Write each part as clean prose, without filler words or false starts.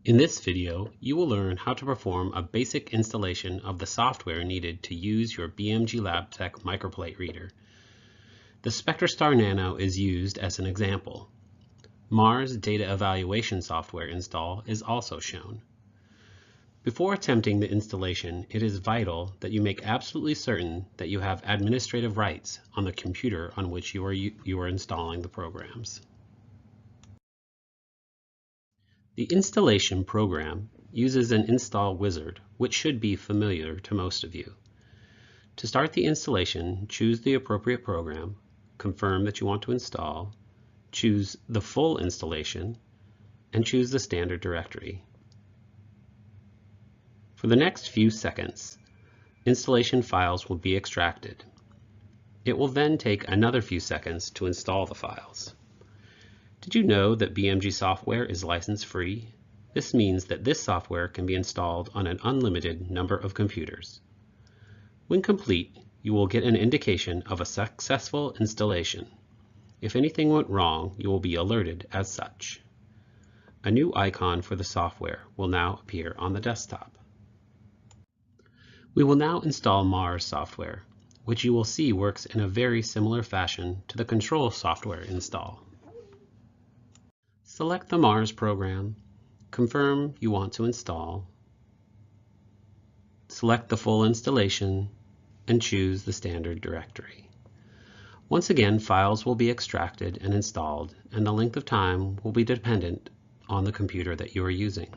In this video, you will learn how to perform a basic installation of the software needed to use your BMG LabTech microplate reader. The SpectraStar Nano is used as an example. Mars data evaluation software install is also shown. Before attempting the installation, it is vital that you make absolutely certain that you have administrative rights on the computer on which you are installing the programs. The installation program uses an install wizard, which should be familiar to most of you. To start the installation, choose the appropriate program, confirm that you want to install, choose the full installation, and choose the standard directory. For the next few seconds, installation files will be extracted. It will then take another few seconds to install the files. Did you know that BMG software is license-free? This means that this software can be installed on an unlimited number of computers. When complete, you will get an indication of a successful installation. If anything went wrong, you will be alerted as such. A new icon for the software will now appear on the desktop. We will now install Mars software, which you will see works in a very similar fashion to the control software install. Select the Mars program, confirm you want to install, select the full installation, and choose the standard directory. Once again, files will be extracted and installed, and the length of time will be dependent on the computer that you are using.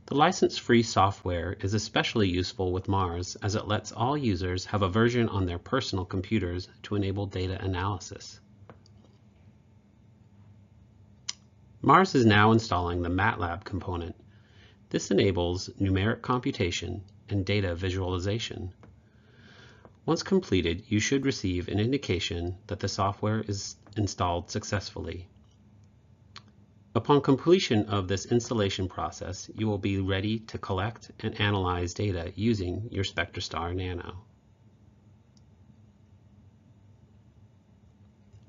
The license-free software is especially useful with Mars as it lets all users have a version on their personal computers to enable data analysis. Mars is now installing the MATLAB component. This enables numeric computation and data visualization. Once completed, you should receive an indication that the software is installed successfully. Upon completion of this installation process, you will be ready to collect and analyze data using your SpectraStar Nano.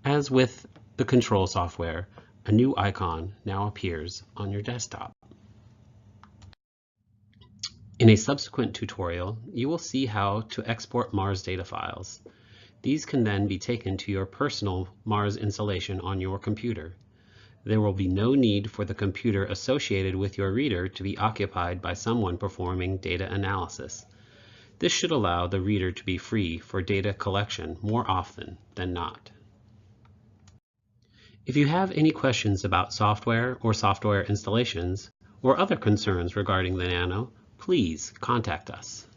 As with the control software, a new icon now appears on your desktop. In a subsequent tutorial, you will see how to export Mars data files. These can then be taken to your personal Mars installation on your computer. There will be no need for the computer associated with your reader to be occupied by someone performing data analysis. This should allow the reader to be free for data collection more often than not. If you have any questions about software or software installations, or other concerns regarding the Nano, please contact us.